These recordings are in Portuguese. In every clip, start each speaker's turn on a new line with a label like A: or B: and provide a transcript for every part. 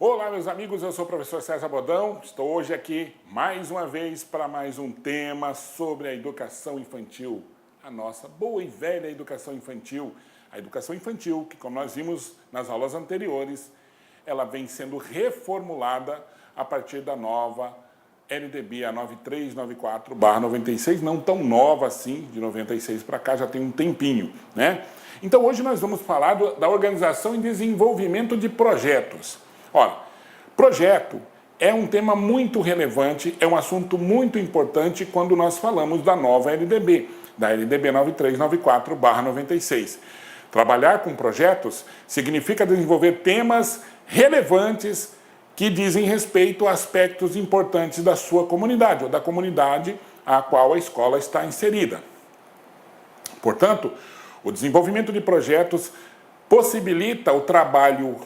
A: Olá, meus amigos, eu sou o professor César Bodão. Estou hoje aqui mais uma vez para mais um tema sobre a educação infantil. A nossa boa e velha educação infantil. A educação infantil, que como nós vimos nas aulas anteriores, ela vem sendo reformulada a partir da nova LDB, a 9394/96, não tão nova assim, de 96 para cá, já tem um tempinho, né? Então hoje nós vamos falar da organização e desenvolvimento de projetos. Olha, projeto é um tema muito relevante, é um assunto muito importante quando nós falamos da nova LDB, da LDB 9394/96. Trabalhar com projetos significa desenvolver temas relevantes que dizem respeito a aspectos importantes da sua comunidade ou da comunidade a qual a escola está inserida. Portanto, o desenvolvimento de projetos possibilita o trabalho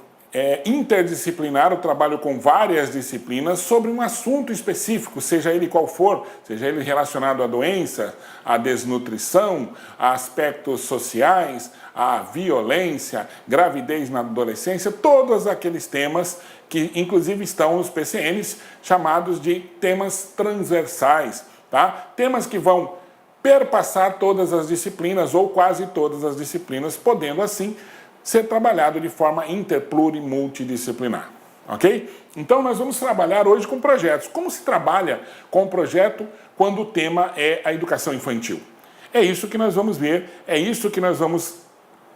A: interdisciplinar, o trabalho com várias disciplinas sobre um assunto específico, seja ele qual for, seja ele relacionado à doença, à desnutrição, a aspectos sociais, à violência, gravidez na adolescência, todos aqueles temas que inclusive estão nos PCNs chamados de temas transversais, tá? Temas que vão perpassar todas as disciplinas ou quase todas as disciplinas, podendo assim ser trabalhado de forma interpluri multidisciplinar, ok? Então nós vamos trabalhar hoje com projetos. Como se trabalha com projeto quando o tema é a educação infantil? É isso que nós vamos ver, é isso que nós vamos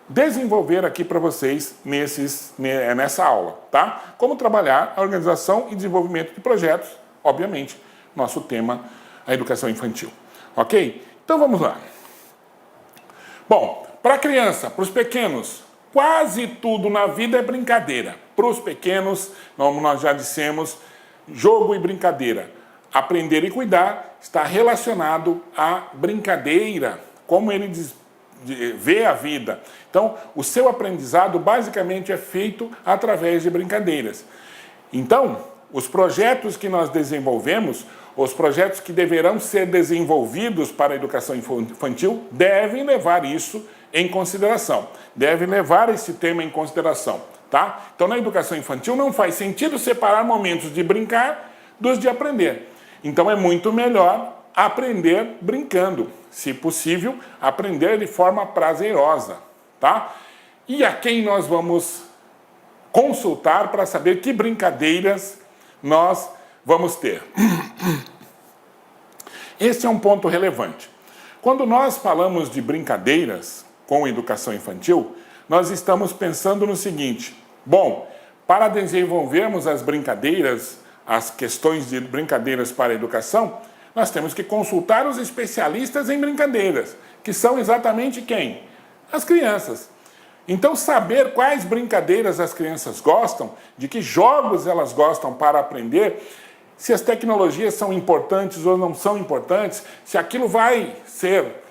A: desenvolver aqui para vocês nessa aula, tá? Como trabalhar a organização e desenvolvimento de projetos, obviamente, nosso tema, a educação infantil, ok? Então vamos lá. Bom, para a criança, para os pequenos, quase tudo na vida é brincadeira. Para os pequenos, como nós já dissemos, jogo e brincadeira. Aprender e cuidar está relacionado à brincadeira, como ele vê a vida. Então, o seu aprendizado basicamente é feito através de brincadeiras. Então, os projetos que nós desenvolvemos, os projetos que deverão ser desenvolvidos para a educação infantil, devem levar isso em consideração, devem levar esse tema em consideração, tá? Então, na educação infantil não faz sentido separar momentos de brincar dos de aprender. Então, é muito melhor aprender brincando, se possível, aprender de forma prazerosa, tá? E a quem nós vamos consultar para saber que brincadeiras nós vamos ter? Esse é um ponto relevante. Quando nós falamos de brincadeiras com educação infantil, nós estamos pensando no seguinte: bom, para desenvolvermos as brincadeiras, as questões de brincadeiras para a educação, nós temos que consultar os especialistas em brincadeiras, que são exatamente quem? As crianças. Então, saber quais brincadeiras as crianças gostam, de que jogos elas gostam para aprender, se as tecnologias são importantes ou não são importantes, se aquilo vai ser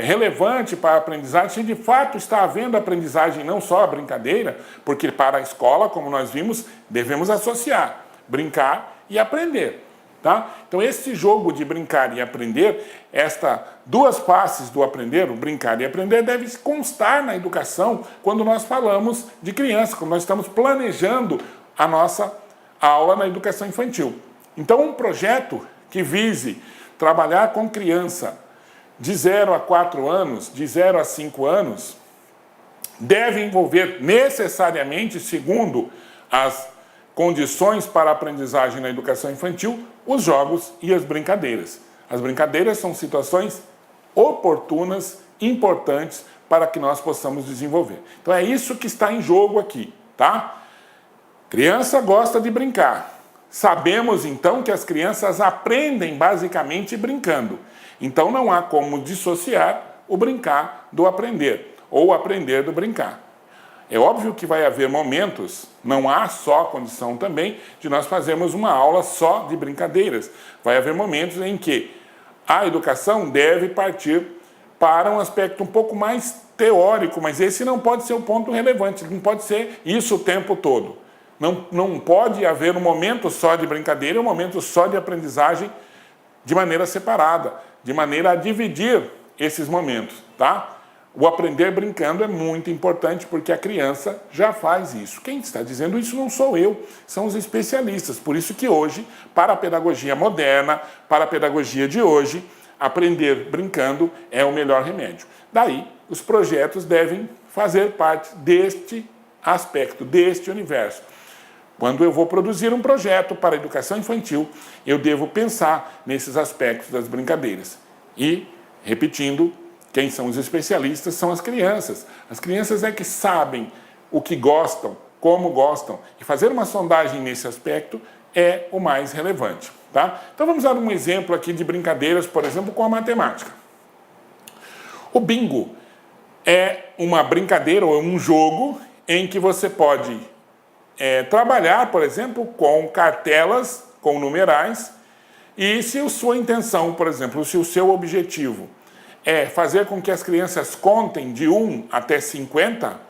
A: relevante para a aprendizagem, se de fato está havendo aprendizagem, não só a brincadeira, porque para a escola, como nós vimos, devemos associar brincar e aprender. Tá? Então, esse jogo de brincar e aprender, estas duas faces do aprender, o brincar e aprender, deve constar na educação quando nós falamos de criança, quando nós estamos planejando a nossa aula na educação infantil. Então, um projeto que vise trabalhar com criança de 0 a 4 anos, de 0 a 5 anos, deve envolver necessariamente, segundo as condições para a aprendizagem na educação infantil, os jogos e as brincadeiras. As brincadeiras são situações oportunas, importantes, para que nós possamos desenvolver. Então é isso que está em jogo aqui, tá? Criança gosta de brincar. Sabemos então que as crianças aprendem basicamente brincando. Então não há como dissociar o brincar do aprender, ou o aprender do brincar. É óbvio que vai haver momentos, não há só condição também de nós fazermos uma aula só de brincadeiras. Vai haver momentos em que a educação deve partir para um aspecto um pouco mais teórico, mas esse não pode ser o ponto relevante, não pode ser isso o tempo todo. Não pode haver um momento só de brincadeira e um momento só de aprendizagem de maneira separada, de maneira a dividir esses momentos, tá? O aprender brincando é muito importante porque a criança já faz isso. Quem está dizendo isso não sou eu, são os especialistas. Por isso que hoje, para a pedagogia moderna, para a pedagogia de hoje, aprender brincando é o melhor remédio. Daí, os projetos devem fazer parte deste aspecto, deste universo. Quando eu vou produzir um projeto para a educação infantil, eu devo pensar nesses aspectos das brincadeiras. E, repetindo, quem são os especialistas são as crianças. As crianças é que sabem o que gostam, como gostam. E fazer uma sondagem nesse aspecto é o mais relevante. Tá? Então vamos dar um exemplo aqui de brincadeiras, por exemplo, com a matemática. O bingo é uma brincadeira ou um jogo em que você pode trabalhar, por exemplo, com cartelas, com numerais, e se a sua intenção, por exemplo, se o seu objetivo é fazer com que as crianças contem de 1 até 50,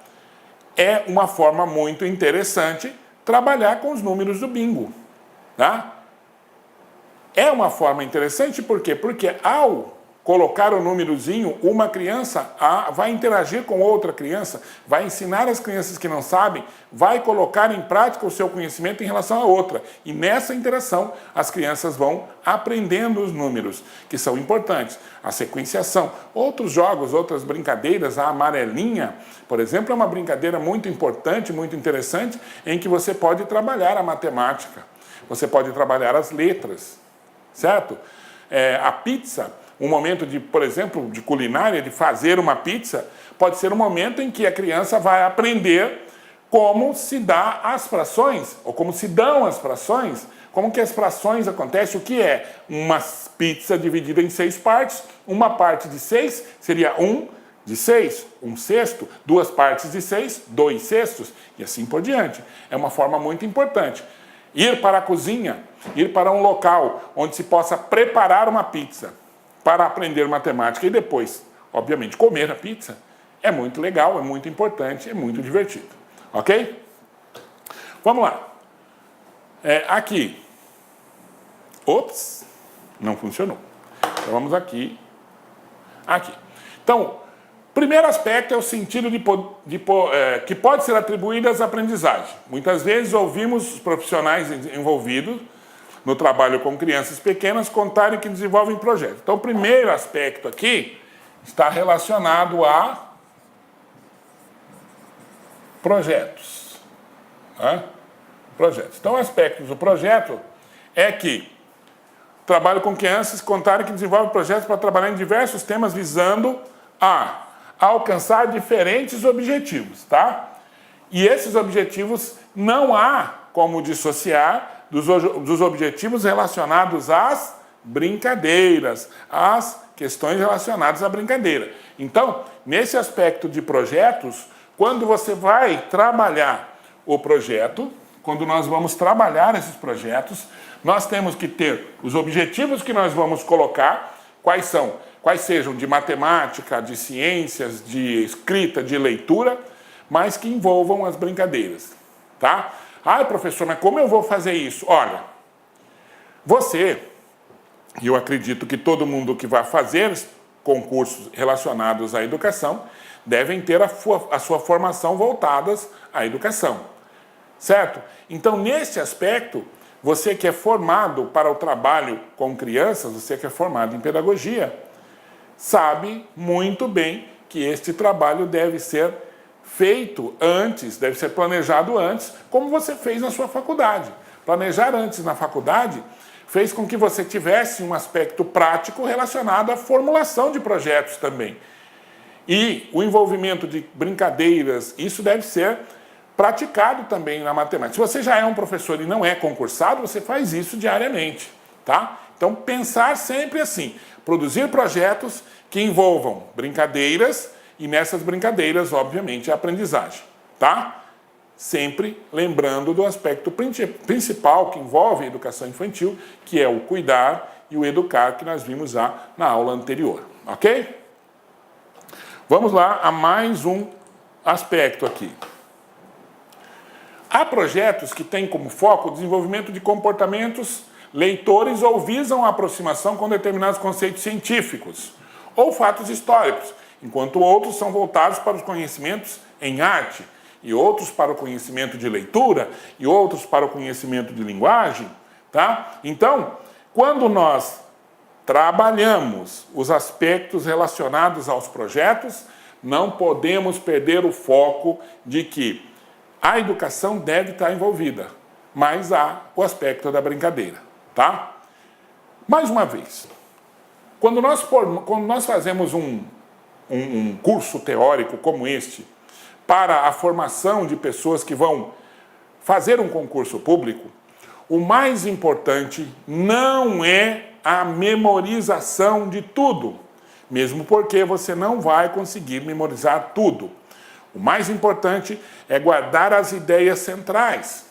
A: é uma forma muito interessante trabalhar com os números do bingo. Tá? É uma forma interessante, por quê? Porque ao colocar o númerozinho, uma criança vai interagir com outra criança, vai ensinar as crianças que não sabem, vai colocar em prática o seu conhecimento em relação a outra. E nessa interação, as crianças vão aprendendo os números, que são importantes. A sequenciação. Outros jogos, outras brincadeiras, a amarelinha, por exemplo, é uma brincadeira muito importante, muito interessante, em que você pode trabalhar a matemática, você pode trabalhar as letras, certo? A pizza, um momento de, por exemplo, de culinária, de fazer uma pizza, pode ser um momento em que a criança vai aprender como se dá as frações, ou como se dão as frações, como que as frações acontecem, o que é uma pizza dividida em 6 partes, uma parte de 6 seria 1 de 6, 1/6, 2 partes de 6, 2/6, e assim por diante. É uma forma muito importante. Ir para a cozinha, ir para um local onde se possa preparar uma pizza para aprender matemática e depois, obviamente, comer a pizza, é muito legal, é muito importante, é muito divertido. Ok? Vamos lá. Aqui. Ops, não funcionou. Então vamos aqui. Aqui. Então, primeiro aspecto é o sentido que pode ser atribuído às aprendizagens. Muitas vezes ouvimos os profissionais envolvidos no trabalho com crianças pequenas contarem que desenvolvem projetos. Então, o primeiro aspecto aqui está relacionado a projetos. Tá? Projetos. Então, o aspecto do projeto é que trabalho com crianças contarem que desenvolvem projetos para trabalhar em diversos temas visando a alcançar diferentes objetivos, tá? E esses objetivos não há como dissociar dos objetivos relacionados às brincadeiras, às questões relacionadas à brincadeira. Então, nesse aspecto de projetos, quando você vai trabalhar o projeto, quando nós vamos trabalhar esses projetos, nós temos que ter os objetivos que nós vamos colocar, quais sejam de matemática, de ciências, de escrita, de leitura, mas que envolvam as brincadeiras, tá? Ah, professor, mas como eu vou fazer isso? Olha, você, e eu acredito que todo mundo que vai fazer concursos relacionados à educação, devem ter a sua formação voltadas à educação, certo? Então, nesse aspecto, você que é formado para o trabalho com crianças, você que é formado em pedagogia, sabe muito bem que este trabalho deve ser feito antes, deve ser planejado antes, como você fez na sua faculdade. Planejar antes na faculdade fez com que você tivesse um aspecto prático relacionado à formulação de projetos também. E o envolvimento de brincadeiras, isso deve ser praticado também na matemática. Se você já é um professor e não é concursado, você faz isso diariamente, tá? Então, pensar sempre assim, produzir projetos que envolvam brincadeiras e nessas brincadeiras, obviamente, a aprendizagem, tá? Sempre lembrando do aspecto principal que envolve a educação infantil, que é o cuidar e o educar que nós vimos já na aula anterior, ok? Vamos lá a mais um aspecto aqui. Há projetos que têm como foco o desenvolvimento de comportamentos leitores ou visam a aproximação com determinados conceitos científicos ou fatos históricos. enquanto outros são voltados para os conhecimentos em arte, e outros para o conhecimento de leitura, e outros para o conhecimento de linguagem, tá? Então, quando nós trabalhamos os aspectos relacionados aos projetos, não podemos perder o foco de que a educação deve estar envolvida, mas há o aspecto da brincadeira, tá? Mais uma vez, quando nós fazemos um curso teórico como este, para a formação de pessoas que vão fazer um concurso público, o mais importante não é a memorização de tudo, mesmo porque você não vai conseguir memorizar tudo. O mais importante é guardar as ideias centrais.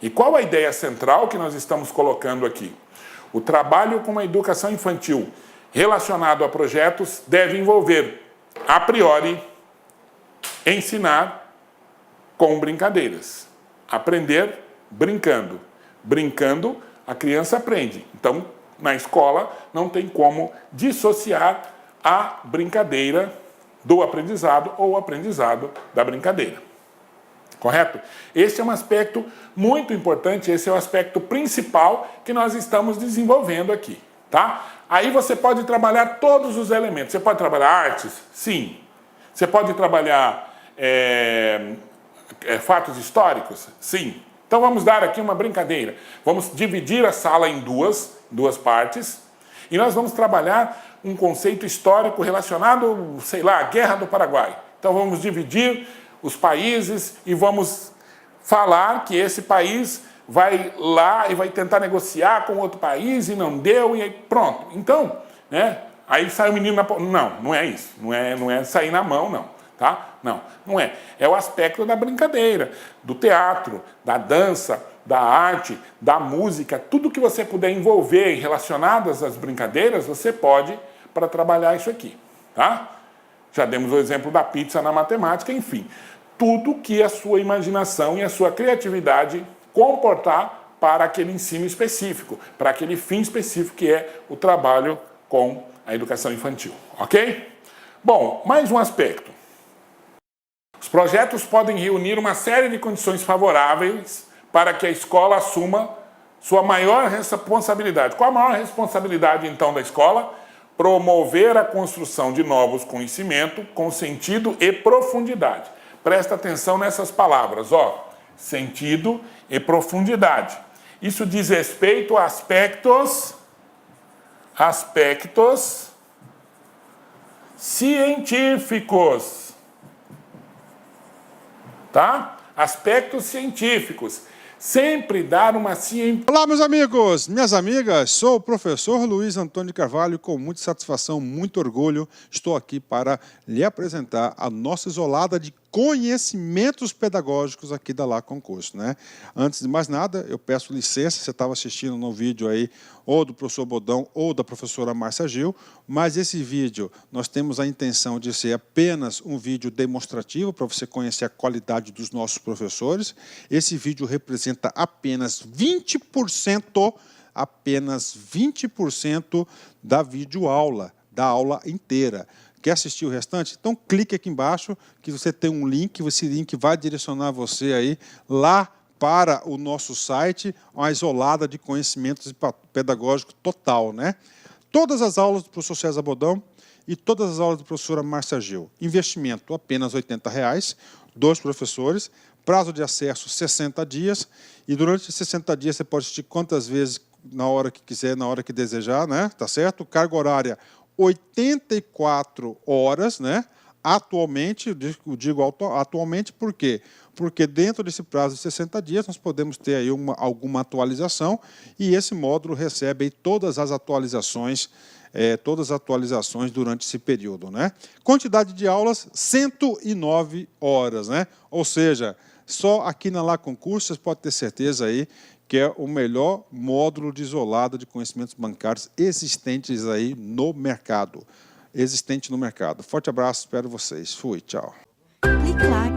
A: E qual a ideia central que nós estamos colocando aqui? O trabalho com a educação infantil relacionado a projetos deve envolver, a priori, ensinar com brincadeiras. Aprender brincando. Brincando, a criança aprende. Então, na escola, não tem como dissociar a brincadeira do aprendizado ou o aprendizado da brincadeira. Correto? Esse é um aspecto muito importante, esse é o aspecto principal que nós estamos desenvolvendo aqui, tá? Aí você pode trabalhar todos os elementos. Você pode trabalhar artes? Sim. Você pode trabalhar fatos históricos? Sim. Então vamos dar aqui uma brincadeira. Vamos dividir a sala em duas partes e nós vamos trabalhar um conceito histórico relacionado, sei lá, à Guerra do Paraguai. Então vamos dividir os países e vamos falar que esse país vai lá e vai tentar negociar com outro país e não deu e aí pronto. Então, né? Aí sai o menino na... Não é isso. Não é sair na mão, não. Tá? Não é. É o aspecto da brincadeira, do teatro, da dança, da arte, da música, tudo que você puder envolver relacionadas às brincadeiras, você pode para trabalhar isso aqui, tá? Já demos o exemplo da pizza na matemática, enfim. Tudo que a sua imaginação e a sua criatividade comportar para aquele ensino específico, para aquele fim específico que é o trabalho com a educação infantil, ok? Bom, mais um aspecto. Os projetos podem reunir uma série de condições favoráveis para que a escola assuma sua maior responsabilidade. Qual a maior responsabilidade, então, da escola? Promover a construção de novos conhecimentos com sentido e profundidade. Presta atenção nessas palavras, ó. Sentido e profundidade. Isso diz respeito a aspectos científicos. Tá? Aspectos científicos. Sempre dar uma ciência.
B: Olá, meus amigos, minhas amigas. Sou o professor Luiz Antônio Carvalho. Com muita satisfação, muito orgulho, estou aqui para lhe apresentar a nossa isolada de conhecimentos pedagógicos aqui da Lá Concurso, né? Antes de mais nada, eu peço licença, você estava assistindo no vídeo aí, ou do professor Bodão ou da professora Márcia Gil, mas esse vídeo nós temos a intenção de ser apenas um vídeo demonstrativo para você conhecer a qualidade dos nossos professores. Esse vídeo representa apenas 20% da videoaula, da aula inteira. Quer assistir o restante? Então clique aqui embaixo que você tem um link, esse link vai direcionar você aí lá para o nosso site, uma isolada de conhecimentos pedagógicos total, né? Todas as aulas do professor César Bodão e todas as aulas da professora Márcia Gil. Investimento apenas R$ 80, 2 professores, prazo de acesso 60 dias, e durante esses 60 dias você pode assistir quantas vezes na hora que quiser, na hora que desejar, né? Tá certo? Carga horária 84 horas, né? Atualmente, eu digo atualmente por quê? Porque dentro desse prazo de 60 dias nós podemos ter aí alguma atualização e esse módulo recebe aí todas as atualizações durante esse período, né? Quantidade de aulas, 109 horas, né? Ou seja, só aqui na Lá Concurso você pode ter certeza aí que é o melhor módulo de isolado de conhecimentos bancários existentes aí no mercado. Forte abraço, espero vocês. Fui, tchau.
C: Clique lá.